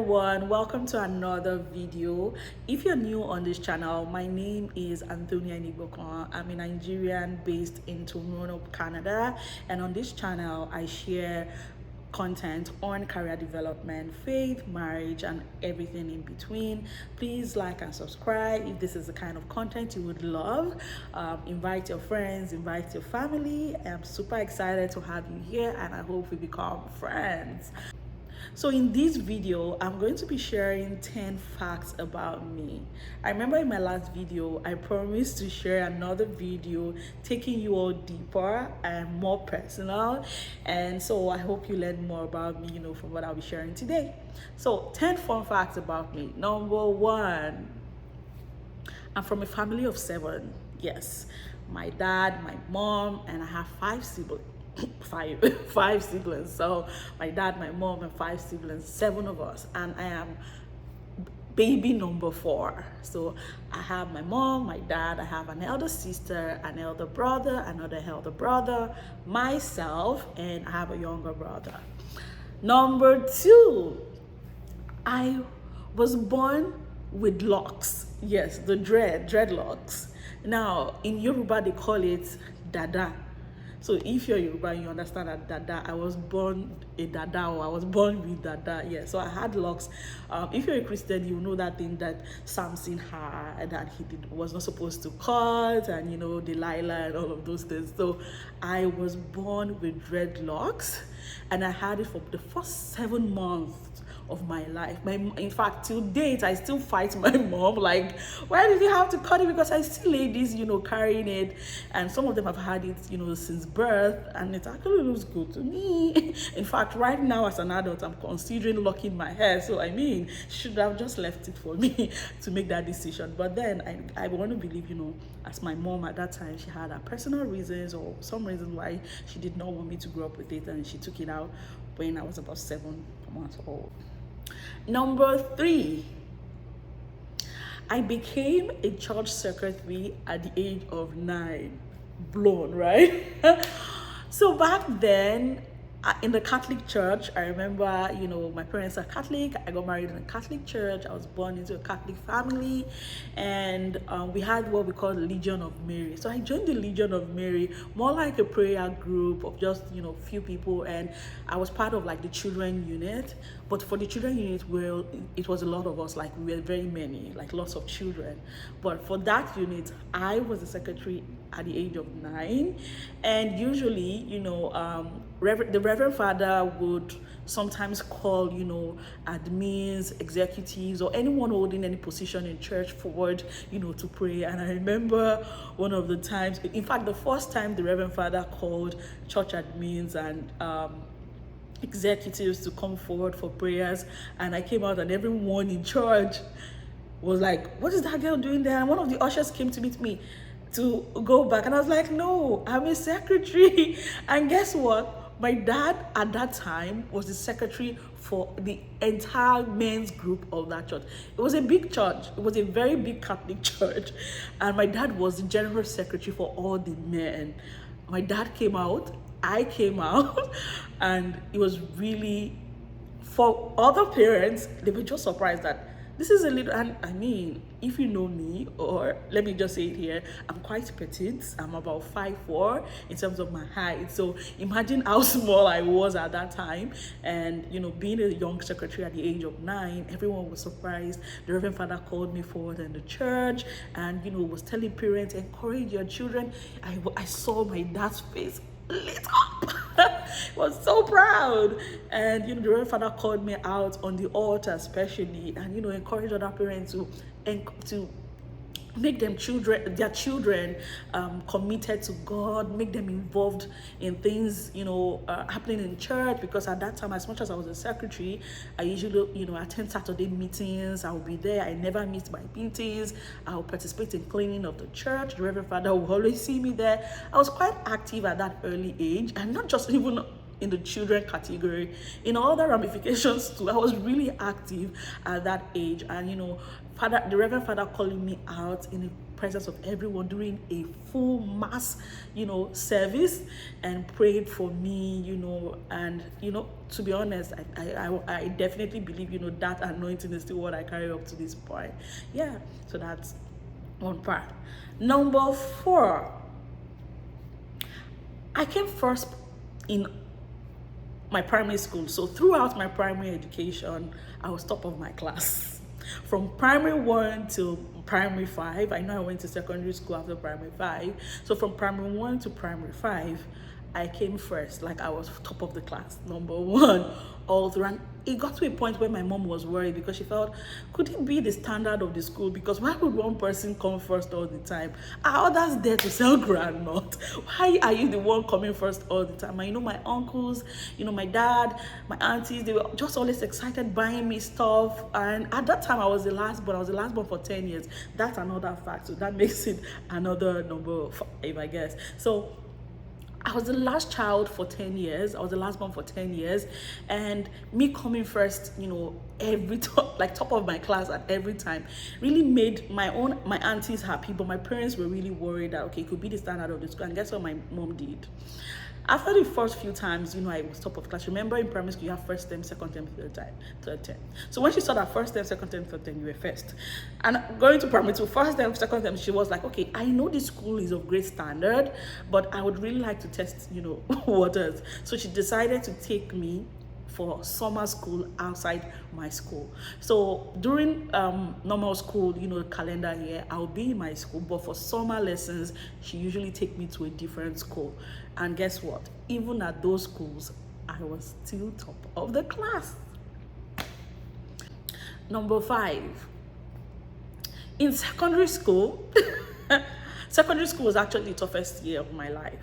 everyone, welcome to another video. If you're new on this channel, my name is Antonia Nigbokon. I'm a Nigerian based in Toronto, Canada, and on this channel I share content on career development, faith, marriage, and everything in between. Please like and subscribe if this is the kind of content you would love. Invite your friends, invite your family. I'm super excited to have you here, and I hope we become friends. So in this video, I'm going to be sharing 10 facts about me. I remember in my last video, I promised to share another video taking you all deeper and more personal. And so I hope you learn more about me, from what I'll be sharing today. So 10 fun facts about me. Number one, I'm from a family of 7. Yes, my dad, my mom, and I have 5 siblings. five siblings. So my dad, my mom, and 5 siblings, 7 of us, and I am baby number 4. So I have my mom, my dad, I have an elder sister, an elder brother, another elder brother, myself, and I have a younger brother. Number 2, I was born with locks. Yes, the dreadlocks. Now in Yoruba they call it dada. So if you're Yoruba, you understand that dada, I was born a dada, or I was born with dada. Yeah, so I had locks. If you're a Christian, you know that thing that Samson had, that was not supposed to cut, and Delilah and all of those things. So I was born with dreadlocks, and I had it for the first 7 months of my life. In fact, till date, I still fight my mom, like, why did you have to cut it? Because I see ladies, carrying it, and some of them have had it, since birth, and it actually looks good to me. In fact, right now as an adult, I'm considering locking my hair. So should have just left it for me to make that decision. But then I want to believe, as my mom at that time, she had her personal reasons or some reasons why she did not want me to grow up with it, and she took it out when I was about 7 months old. Number 3, I became a church secretary at the age of 9. Blown, right? So back then, in the Catholic Church, I remember, my parents are Catholic. I got married in a Catholic church. I was born into a Catholic family, and we had what we call the Legion of Mary. So I joined the Legion of Mary, more like a prayer group of just, few people, and I was part of like the children unit. But for the children unit, well, it was a lot of us, like we were very many, like lots of children. But for that unit, I was the secretary at the age of 9, and usually, the Reverend Father would sometimes call, admins, executives, or anyone holding any position in church forward, to pray. And I remember one of the times, in fact, the first time the Reverend Father called church admins and executives to come forward for prayers, and I came out, and everyone in church was like, what is that girl doing there? And one of the ushers came to meet me to go back, and I was like, no, I'm a secretary. And guess what? My dad at that time was the secretary for the entire men's group of that church. It was a big church. It was a very big Catholic church, and my dad was the general secretary for all the men. My dad came out, I came out, and it was really, for other parents, they were just surprised that this is a little, and if you know me, or let me just say it here, I'm quite petite. I'm about 5'4" in terms of my height. So imagine how small I was at that time. And being a young secretary at the age of 9, everyone was surprised. The Reverend Father called me forward in the church, and was telling parents, encourage your children. I saw my dad's face lit up. Was so proud. And the Reverend Father called me out on the altar especially, and encouraged other parents to make their children committed to God, make them involved in things happening in church. Because at that time, as much as I was a secretary, I usually attend Saturday meetings. I will be there. I never missed my meetings. I will participate in cleaning of the church. The Reverend Father will always see me there. I was quite active at that early age, and not just even in the children category, in other ramifications too. I was really active at that age, and the Reverend Father calling me out in the presence of everyone during a full mass, service, and prayed for me, and to be honest, I definitely believe, that anointing is still what I carry up to this point. Yeah, so that's one part. Number 4, I came first in my primary school. So throughout my primary education, I was top of my class. From primary 1 to primary 5, I know I went to secondary school after primary 5. So from primary 1 to primary 5, I came first, like I was top of the class, number 1, all through. And it got to a point where my mom was worried because she felt, could it be the standard of the school? Because why would one person come first all the time? Are others there to sell groundnut? Why are you the one coming first all the time? And my uncles, my dad, my aunties, they were just always excited buying me stuff. And at that time, I was the last born. I was the last born for 10 years. That's another fact. So that makes it another number 5, I guess. So I was the last child for 10 years. I was the last born for 10 years. And me coming first, every top of my class at every time, really made my aunties happy, but my parents were really worried that, okay, it could be the standard of the school. And guess what my mom did? After the first few times, I was top of class. Remember in primary school, you have first term, second term, third term. So when she saw that first term, second term, third term, you were first. And going to primary 2, first term, second term, she was like, okay, I know this school is of great standard, but I would really like to test, waters. So she decided to take me for summer school outside my school. So during normal school, calendar year, I'll be in my school, but for summer lessons, she usually take me to a different school. And guess what? Even at those schools, I was still top of the class. Number 5, in secondary school, secondary school was actually the toughest year of my life.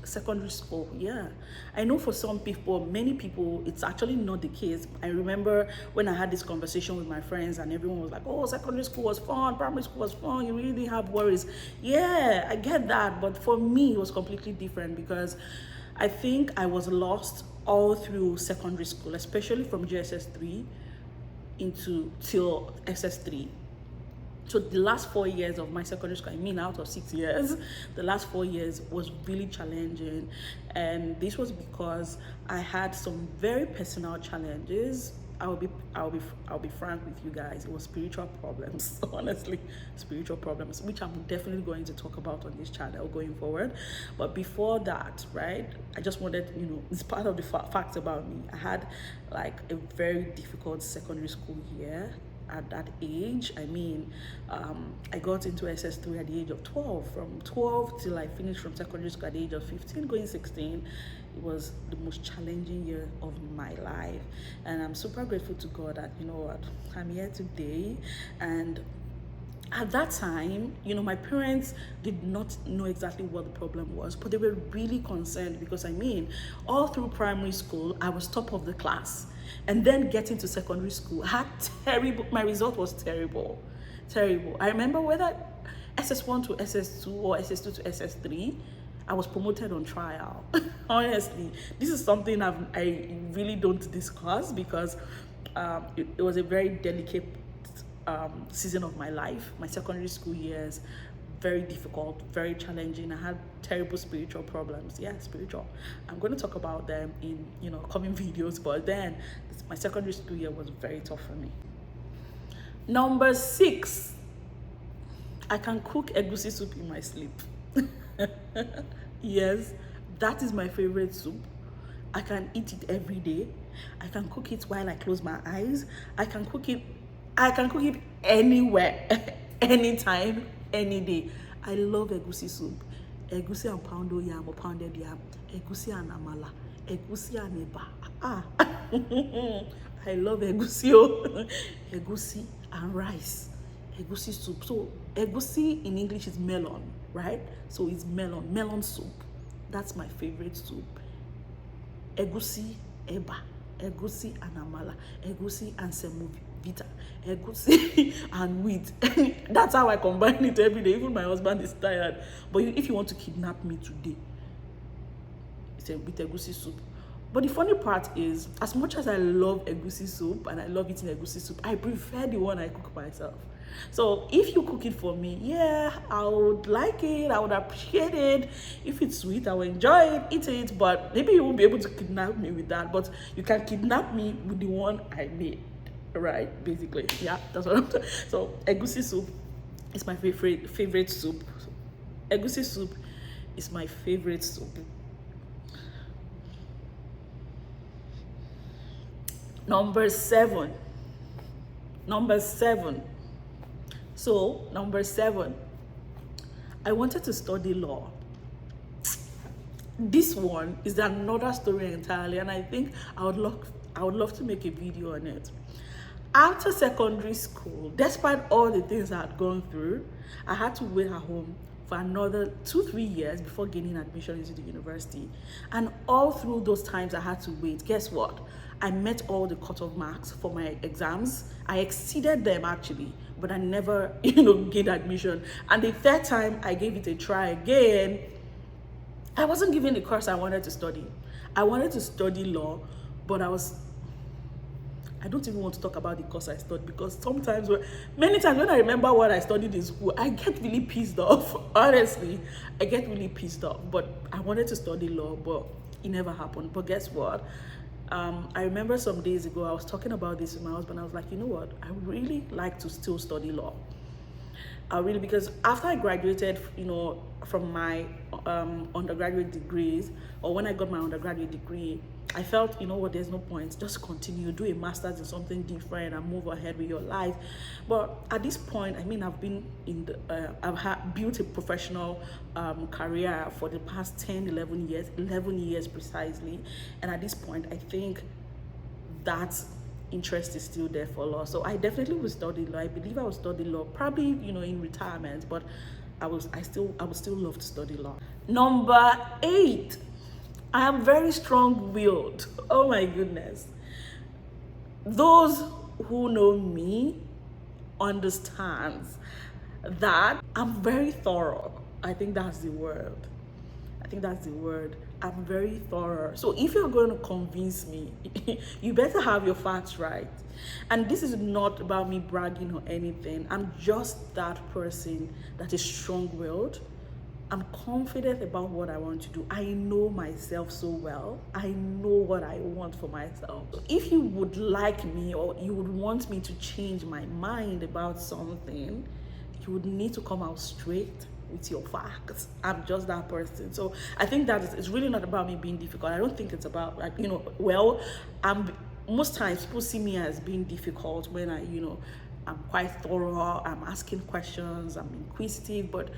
Secondary school, yeah. I know for some people, many people, it's actually not the case. I remember when I had this conversation with my friends and everyone was like, oh, secondary school was fun, primary school was fun, you really didn't have worries. Yeah, I get that, but for me, it was completely different because I think I was lost all through secondary school, especially from JSS 3 till SS3. So the last 4 years of my secondary school, out of 6 years, the last 4 years was really challenging. And this was because I had some very personal challenges. I'll be frank with you guys. It was spiritual problems, honestly, spiritual problems, which I'm definitely going to talk about on this channel going forward. But before that, right, I just wanted, it's part of the facts about me. I had like a very difficult secondary school year. At that age, I got into SS3 at the age of 12. From 12 till I finished from secondary school at the age of 15, going 16, it was the most challenging year of my life. And I'm super grateful to God that, I'm here today. And at that time, my parents did not know exactly what the problem was, but they were really concerned because all through primary school, I was top of the class. And then getting to secondary school, my result was terrible. I remember whether SS1 to SS2 or SS2 to SS3, I was promoted on trial. Honestly, this is something I really don't discuss because it was a very delicate season of my life. My secondary school years, very difficult, very challenging. I had terrible spiritual problems. Yeah, spiritual. I'm going to talk about them in coming videos, but then my secondary school year was very tough for me. Number 6, I can cook egusi soup in my sleep. Yes, that is my favorite soup. I can eat it every day. I can cook it while I close my eyes. I can cook it anywhere, anytime, any day. I love egusi soup. Egusi and poundo yam or pounded yam. Egusi and amala. Egusi and eba. I love egusi. Egusi and rice. Egusi soup. So egusi in English is melon, right? So it's melon soup. That's my favorite soup. Egusi, eba. Egusi and amala. Egusi and semovita. Egusi and wheat. That's how I combine it every day. Even my husband is tired. But if you want to kidnap me today, it's with egusi soup. But the funny part is, as much as I love egusi soup and I love eating egusi soup, I prefer the one I cook myself. So if you cook it for me, yeah, I would like it, I would appreciate it. If it's sweet, I will enjoy it, eat it, but maybe you won't be able to kidnap me with that, but you can kidnap me with the one I made, right? Basically, yeah, that's what I'm saying. So egusi soup is my favorite soup. Egusi soup is my favorite soup. Number seven. So, number 7, I wanted to study law. This one is another story entirely, and I think I would love to make a video on it. After secondary school, despite all the things I had gone through, I had to wait at home for another 2-3 years before gaining admission into the university. And all through those times I had to wait, guess what? I met all the cutoff marks for my exams. I exceeded them actually, but I never, gained admission. And the third time I gave it a try again, I wasn't given the course I wanted to study. I wanted to study law, but I don't even want to talk about the course I studied, because many times when I remember what I studied in school, I get really pissed off. Honestly, I get really pissed off. But I wanted to study law, but it never happened. But guess what? I remember some days ago, I was talking about this with my husband. I was like, you know what? I would really like to still study law. Because after I graduated, from my undergraduate degrees, or when I got my undergraduate degree, I felt, there's no point. Just continue, do a master's in something different and move ahead with your life. But at this point, I've been I've built a professional career for the past 11 years precisely. And at this point, I think that interest is still there for law. So I definitely will study law. I believe I will study law, probably, in retirement, but I would still love to study law. Number 8, I am very strong-willed. Oh my goodness. Those who know me understands that I'm very thorough. I think that's the word. I'm very thorough. So if you're going to convince me, you better have your facts right. And this is not about me bragging or anything. I'm just that person that is strong-willed. I'm confident about what I want to do. I know myself so well. I know what I want for myself. If you would like me, or you would want me to change my mind about something, you would need to come out straight with your facts. I'm just that person. So I think that it's really not about me being difficult. I don't think it's about most times people see me as being difficult when I'm quite thorough, I'm asking questions, I'm inquisitive, but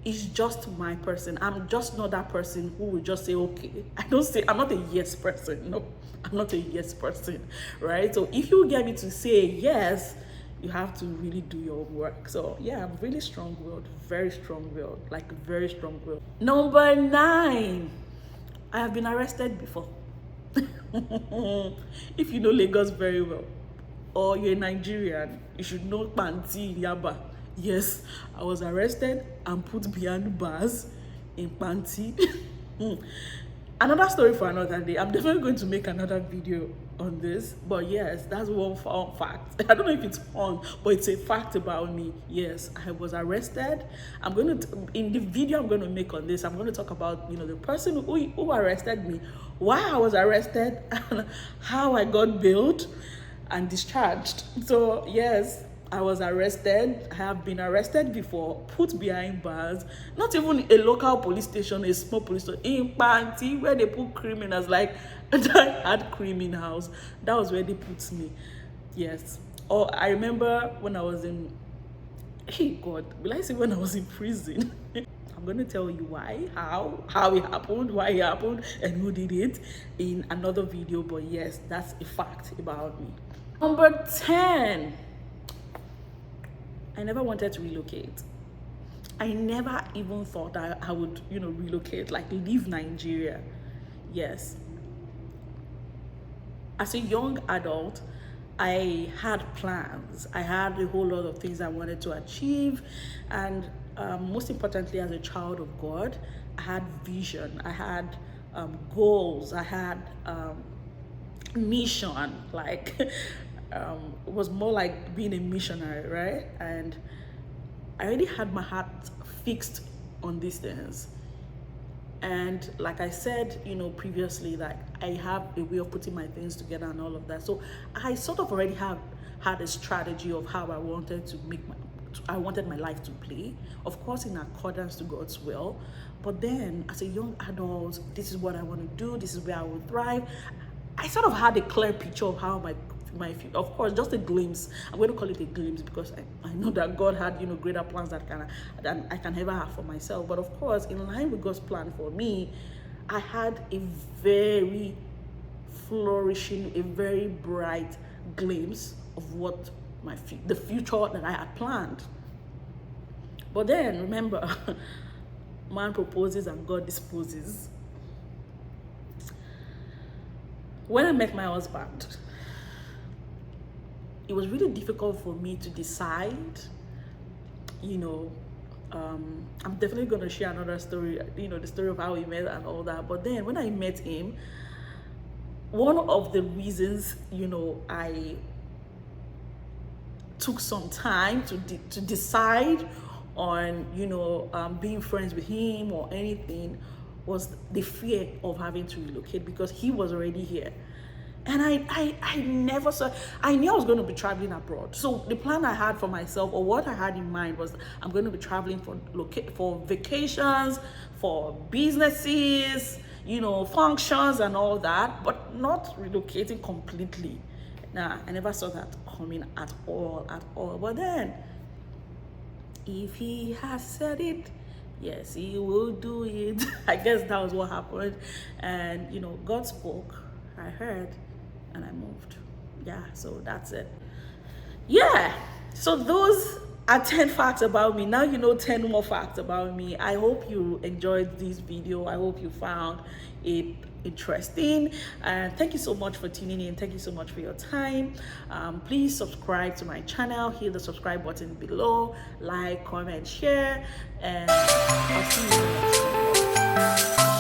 it's just my person. I'm just not that person who will just say, okay. I'm not a yes person. No, I'm not a yes person, right? So if you get me to say yes, you have to really do your work. So yeah, I'm really strong-willed, very strong-willed, like very strong-willed. Number 9, I have been arrested before. If you know Lagos very well, or you're a Nigerian, you should know Panti in Yaba. Yes, I was arrested and put behind bars in Panti. Another story for another day. I'm definitely going to make another video on this, but yes, that's one fun fact. I don't know if it's fun, but it's a fact about me. Yes, I was arrested. In the video I'm going to make on this, I'm going to talk about the person who arrested me, why I was arrested, and how I got bailed and discharged. So yes, I was arrested. I have been arrested before, put behind bars, not even a local police station, a small police station, in Panti, where they put criminals, like I had criminals. That was where they put me. Yes. Or I remember when I was in, hey God, will I say when I was in prison? I'm going to tell you why, how it happened, why it happened, and who did it in another video. But yes, that's a fact about me. Number 10. I never wanted to relocate. I never even thought I would, relocate, like leave Nigeria. Yes. As a young adult, I had plans. I had a whole lot of things I wanted to achieve. And most importantly, as a child of God, I had vision. I had goals. I had mission, like it was more like being a missionary, right? And I already had my heart fixed on these things. And like I said, previously, that I have a way of putting my things together and all of that. So I sort of already had a strategy of how I wanted to I wanted my life to play, of course, in accordance to God's will. But then as a young adult, this is what I want to do. This is where I will thrive. I sort of had a clear picture of how my future, of course, just a glimpse. I'm going to call it a glimpse because I know that God had, greater plans than I can ever have for myself. But of course, in line with God's plan for me, I had a very flourishing, a very bright glimpse of what the future that I had planned. But then remember, man proposes and God disposes. When I met my husband, it was really difficult for me to decide. I'm definitely going to share another story, the story of how we met and all that. But then when I met him, one of the reasons, I took some time to decide on, being friends with him or anything, was the fear of having to relocate, because he was already here. And I never saw, I knew I was going to be traveling abroad. So the plan I had for myself, or what I had in mind, was I'm going to be traveling for vacations, for businesses, functions and all that, but not relocating completely. Nah, I never saw that coming at all. But then, if he has said it, yes, he will do it. I guess that was what happened. And, God spoke, I heard, and I moved. Yeah, so that's it. Yeah, so those are 10 facts about me. Now you know 10 more facts about me. I hope you enjoyed this video. I hope you found it interesting, and thank you so much for tuning in. Thank you so much for your time. Please subscribe to my channel. Hit the subscribe button below, like, comment, share, and I'll see you in the next video.